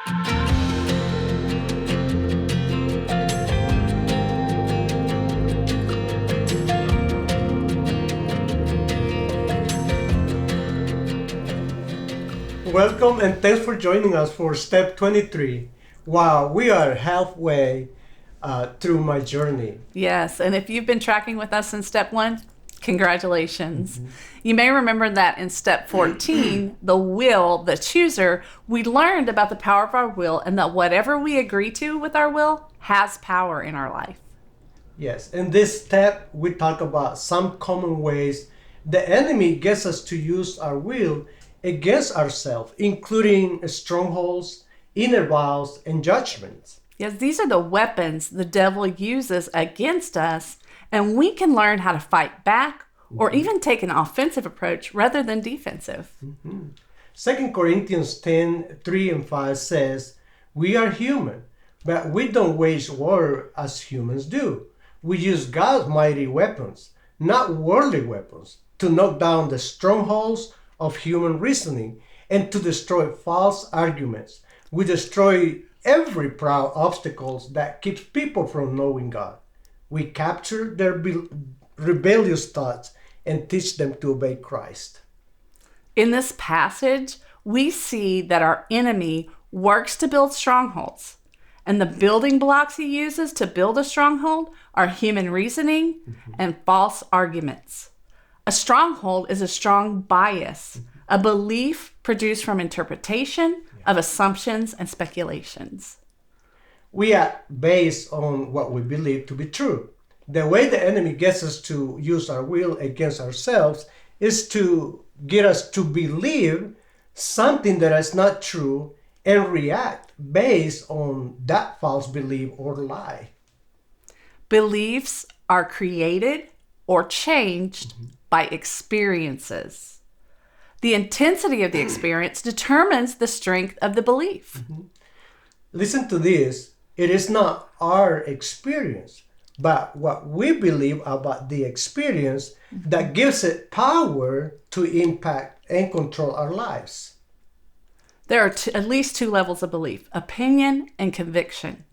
Welcome and thanks for joining us for step 23. Wow, we are halfway through my journey. Yes, and if you've been tracking with us in step 1, congratulations. You may remember that in step 14, the will, the chooser, we learned about the power of our will and that whatever we agree to with our will has power in our life. Yes, in this step, we talk about some common ways the enemy gets us to use our will against ourselves, including strongholds, inner vows, and judgments. Yes, these are the weapons the devil uses against us, and we can learn how to fight back or even take an offensive approach rather than defensive. 2 Corinthians 10:3-5 says, "We are human, but we don't wage war as humans do. We use God's mighty weapons, not worldly weapons, to knock down the strongholds of human reasoning and to destroy false arguments. We destroy every proud obstacle that keeps people from knowing God. We capture their rebellious thoughts and teach them to obey Christ." In this passage, we see that our enemy works to build strongholds. And the building blocks he uses to build a stronghold are human reasoning and false arguments. A stronghold is a strong bias, a belief produced from interpretation of assumptions and speculations. We act based on what we believe to be true. The way the enemy gets us to use our will against ourselves is to get us to believe something that is not true and react based on that false belief or lie. Beliefs are created or changed by experiences. The intensity of the experience determines the strength of the belief. Listen to this. It is not our experience, but what we believe about the experience that gives it power to impact and control our lives. There are at least 2 levels of belief: opinion and conviction.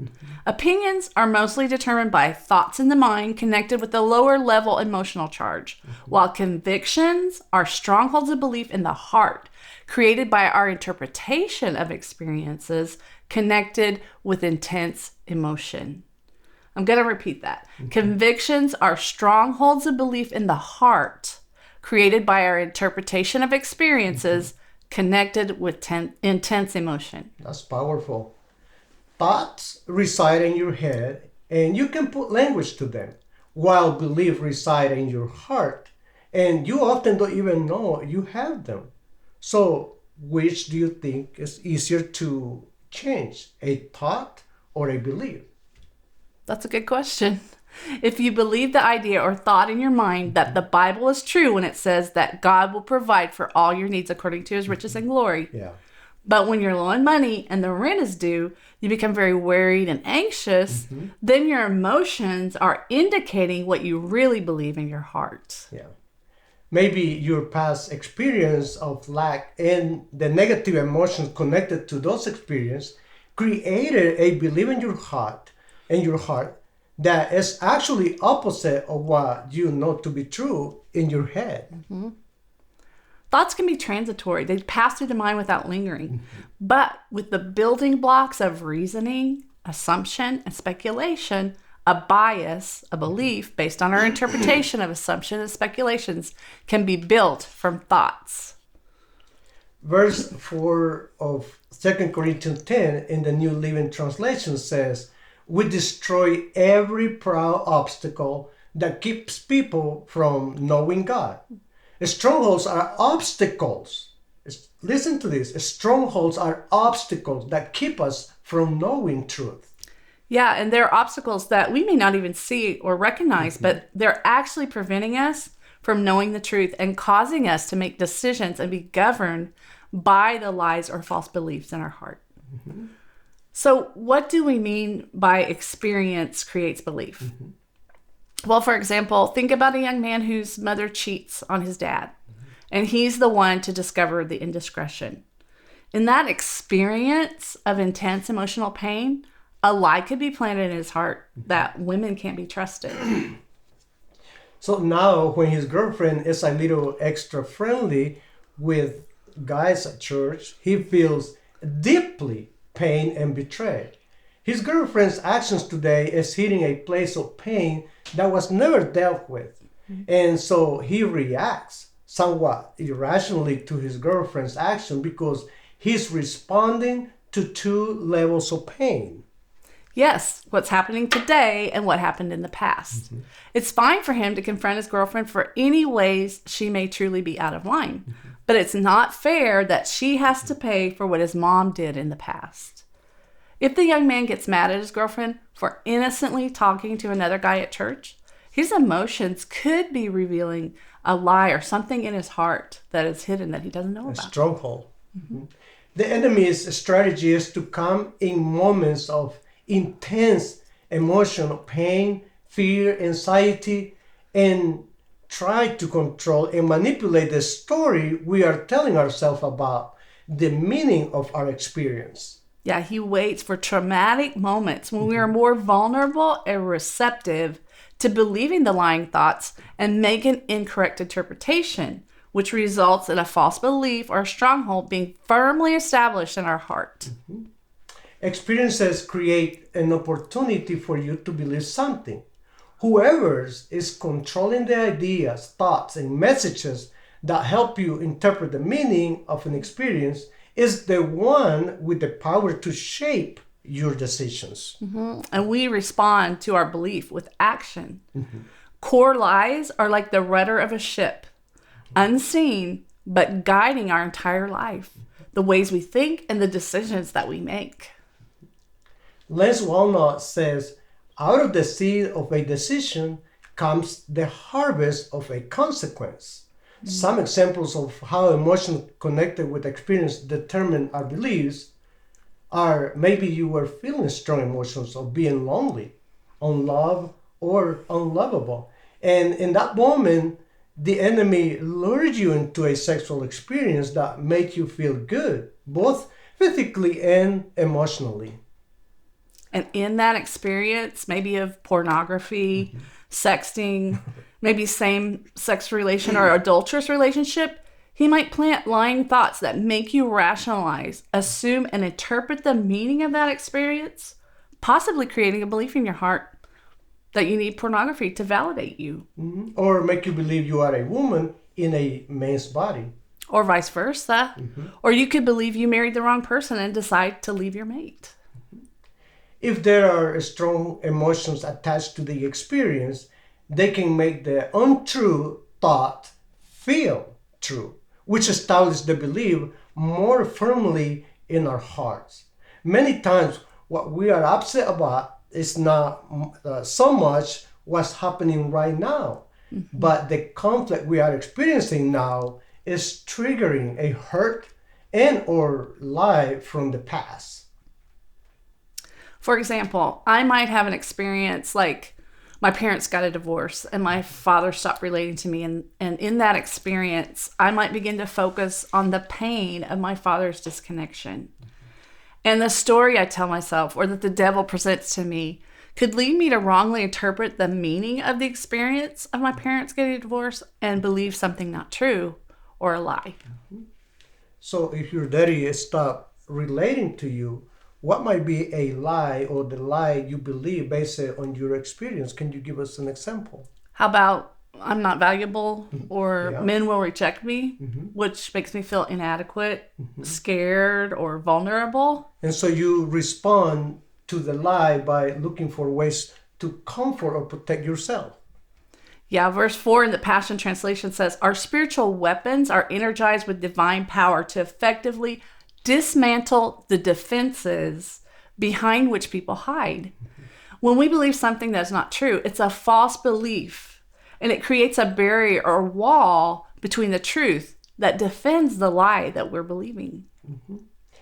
Opinions are mostly determined by thoughts in the mind connected with a lower level emotional charge, while convictions are strongholds of belief in the heart, created by our interpretation of experiences connected with intense emotion. I'm going to repeat that. Convictions are strongholds of belief in the heart, created by our interpretation of experiences connected with intense emotion. That's powerful. Thoughts reside in your head and you can put language to them, while beliefs reside in your heart and you often don't even know you have them. So, which do you think is easier to change, a thought or a belief? That's a good question. If you believe the idea or thought in your mind that the Bible is true when it says that God will provide for all your needs according to his riches and glory, but when you're low on money and the rent is due, you become very worried and anxious, then your emotions are indicating what you really believe in your heart. Maybe your past experience of lack and the negative emotions connected to those experiences created a belief in your heart that is actually opposite of what you know to be true in your head. Thoughts can be transitory. They pass through the mind without lingering. But with the building blocks of reasoning, assumption, and speculation, a bias, a belief based on our interpretation of assumptions and speculations can be built from thoughts. Verse 4 of 2 Corinthians 10 in the New Living Translation says, "We destroy every proud obstacle that keeps people from knowing God." Strongholds are obstacles. Listen to this. Strongholds are obstacles that keep us from knowing truth. Yeah, and there are obstacles that we may not even see or recognize, but they're actually preventing us from knowing the truth and causing us to make decisions and be governed by the lies or false beliefs in our heart. So what do we mean by experience creates belief? Well, for example, think about a young man whose mother cheats on his dad, and he's the one to discover the indiscretion. In that experience of intense emotional pain, a lie could be planted in his heart that women can't be trusted. So now, when his girlfriend is a little extra friendly with guys at church, he feels deeply pain and betrayed. His girlfriend's actions today is hitting a place of pain that was never dealt with. And so he reacts somewhat irrationally to his girlfriend's action because he's responding to two levels of pain. Yes, what's happening today and what happened in the past. It's fine for him to confront his girlfriend for any ways she may truly be out of line, but it's not fair that she has to pay for what his mom did in the past. If the young man gets mad at his girlfriend for innocently talking to another guy at church, his emotions could be revealing a lie or something in his heart that is hidden that he doesn't know A about. stronghold. The enemy's strategy is to come in moments of intense emotional pain, fear, anxiety, and try to control and manipulate the story we are telling ourselves about the meaning of our experience. Yeah, he waits for traumatic moments when we are more vulnerable and receptive to believing the lying thoughts and make an incorrect interpretation, which results in a false belief or a stronghold being firmly established in our heart. Experiences create an opportunity for you to believe something. Whoever is controlling the ideas, thoughts, and messages that help you interpret the meaning of an experience is the one with the power to shape your decisions. And we respond to our belief with action. Core lies are like the rudder of a ship, unseen, but guiding our entire life, the ways we think and the decisions that we make. Les Walnut says, out of the seed of a decision comes the harvest of a consequence. Some examples of how emotions connected with experience determine our beliefs are maybe you were feeling strong emotions of being lonely, unloved, or unlovable. And in that moment, the enemy lured you into a sexual experience that made you feel good, both physically and emotionally. And in that experience, maybe of pornography, sexting, maybe same-sex relation or adulterous relationship, he might plant lying thoughts that make you rationalize, assume, and interpret the meaning of that experience, possibly creating a belief in your heart that you need pornography to validate you. Or make you believe you are a woman in a man's body. Or vice versa. Or you could believe you married the wrong person and decide to leave your mate. If there are strong emotions attached to the experience, they can make the untrue thought feel true, which establishes the belief more firmly in our hearts. Many times, what we are upset about is not so much what's happening right now, but the conflict we are experiencing now is triggering a hurt and or lie from the past. For example, I might have an experience like my parents got a divorce and my father stopped relating to me. And in that experience, I might begin to focus on the pain of my father's disconnection. And the story I tell myself or that the devil presents to me could lead me to wrongly interpret the meaning of the experience of my parents getting a divorce and believe something not true or a lie. So if your daddy stopped relating to you, what might be a lie or the lie you believe based on your experience? Can you give us an example? How about I'm not valuable or Yeah. men will reject me, which makes me feel inadequate, scared, or vulnerable? And so you respond to the lie by looking for ways to comfort or protect yourself. Yeah, verse 4 in the Passion Translation says, our spiritual weapons are energized with divine power to effectively dismantle the defenses behind which people hide. When we believe something that's not true, it's a false belief, and it creates a barrier or wall between the truth that defends the lie that we're believing.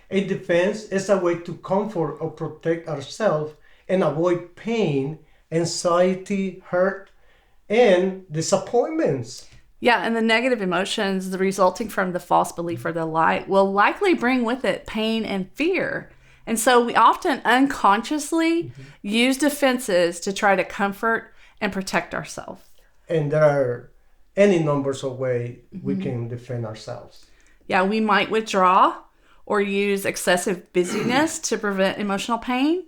A defense is a way to comfort or protect ourselves and avoid pain, anxiety, hurt, and disappointments. Yeah, and the negative emotions the resulting from the false belief or the lie will likely bring with it pain and fear. And so we often unconsciously use defenses to try to comfort and protect ourselves. And there are any numbers of ways we can defend ourselves. Yeah, we might withdraw or use excessive busyness to prevent emotional pain.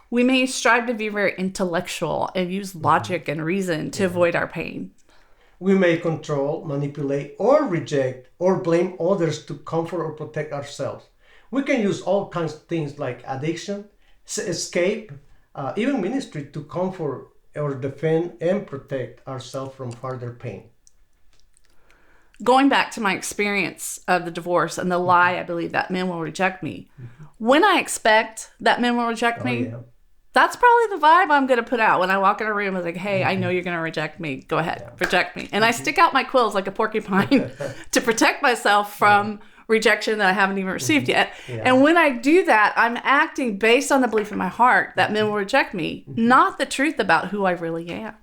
We may strive to be very intellectual and use logic and reason to avoid our pain. We may control, manipulate, or reject, or blame others to comfort or protect ourselves. We can use all kinds of things like addiction, escape, even ministry to comfort or defend and protect ourselves from further pain. Going back to my experience of the divorce and the lie, I believe that men will reject me. When I expect that men will reject me, that's probably the vibe I'm going to put out when I walk in a room. It's like, hey, I know you're going to reject me. Go ahead, reject me. And I stick out my quills like a porcupine to protect myself from rejection that I haven't even received yet. And when I do that, I'm acting based on the belief in my heart that men will reject me, not the truth about who I really am.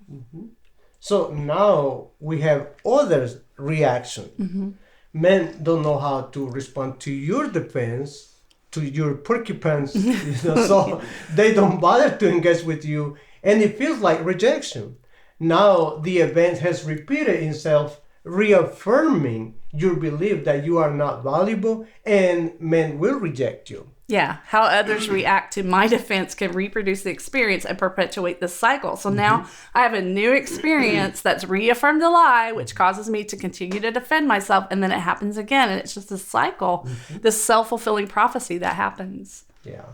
So now we have others' reaction. Men don't know how to respond to your defense, to your porcupines, so they don't bother to engage with you, and it feels like rejection. Now the event has repeated itself, reaffirming your belief that you are not valuable and men will reject you. Yeah, how others react to my defense can reproduce the experience and perpetuate the cycle. So now I have a new experience that's reaffirmed the lie, which causes me to continue to defend myself, and then it happens again, and it's just a cycle, this self-fulfilling prophecy that happens. Yeah.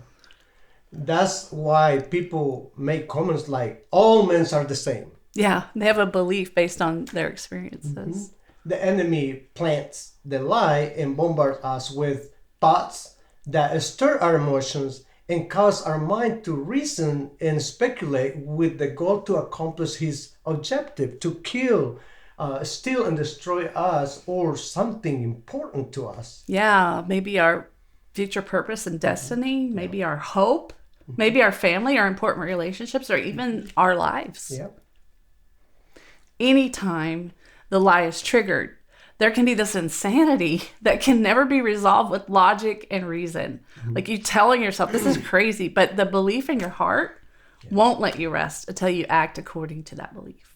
That's why people make comments like, all men are the same. Yeah, they have a belief based on their experiences. The enemy plants the lie and bombards us with thoughts that stir our emotions and cause our mind to reason and speculate with the goal to accomplish his objective, to kill, steal, and destroy us or something important to us. Yeah, maybe our future purpose and destiny, maybe our hope, maybe our family, our important relationships, or even our lives. Yep. Anytime the lie is triggered, there can be this insanity that can never be resolved with logic and reason. Like you telling yourself, this is crazy, but the belief in your heart won't let you rest until you act according to that belief.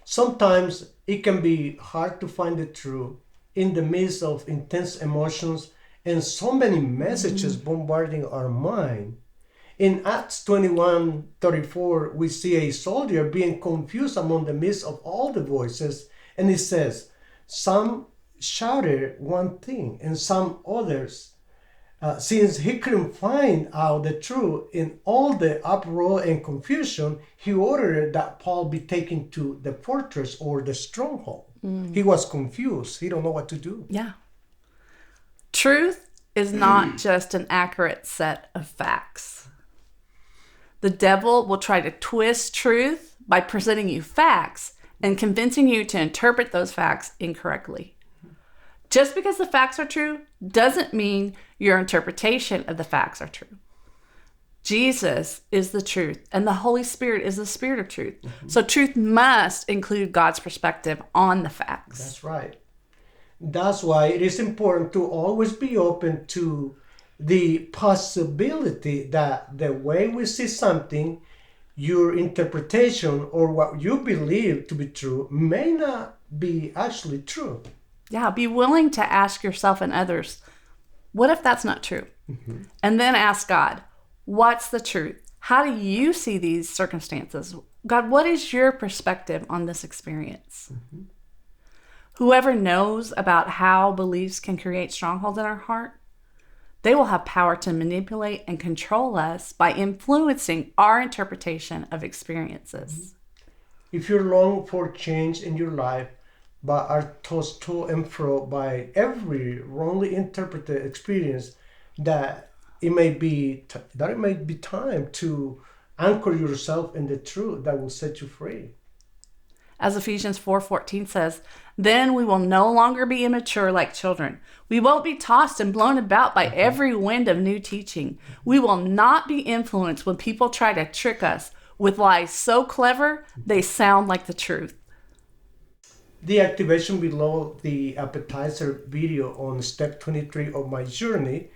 Sometimes it can be hard to find the truth in the midst of intense emotions and so many messages bombarding our mind. In Acts 21:34, we see a soldier being confused among the midst of all the voices, and it says, some shouted one thing and some others. Since he couldn't find out the truth in all the uproar and confusion, he ordered that Paul be taken to the fortress or the stronghold. He was confused. He don't know what to do. Yeah. Truth is not just an accurate set of facts. The devil will try to twist truth by presenting you facts and convincing you to interpret those facts incorrectly. Just because the facts are true doesn't mean your interpretation of the facts are true. Jesus is the truth, and the Holy Spirit is the Spirit of truth. So truth must include God's perspective on the facts. That's right. That's why it is important to always be open to the possibility that the way we see something, your interpretation or what you believe to be true may not be actually true. Yeah, be willing to ask yourself and others, what if that's not true? And then ask God, what's the truth? How do you see these circumstances? God, what is your perspective on this experience? Whoever knows about how beliefs can create strongholds in our heart, they will have power to manipulate and control us by influencing our interpretation of experiences. If you long for change in your life, but are tossed to and fro by every wrongly interpreted experience, that it may be time to anchor yourself in the truth that will set you free. As Ephesians 4:14 says, then we will no longer be immature like children. We won't be tossed and blown about by every wind of new teaching. We will not be influenced when people try to trick us with lies so clever they sound like the truth. The activation below the appetizer video on step 23 of my journey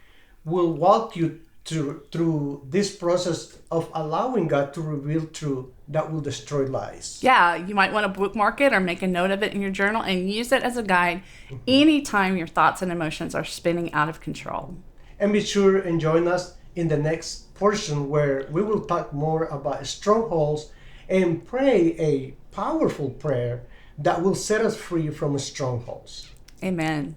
will walk you through this process of allowing God to reveal truth that will destroy lies. Yeah, you might want to bookmark it or make a note of it in your journal and use it as a guide anytime your thoughts and emotions are spinning out of control. And be sure and join us in the next portion where we will talk more about strongholds and pray a powerful prayer that will set us free from strongholds. Amen.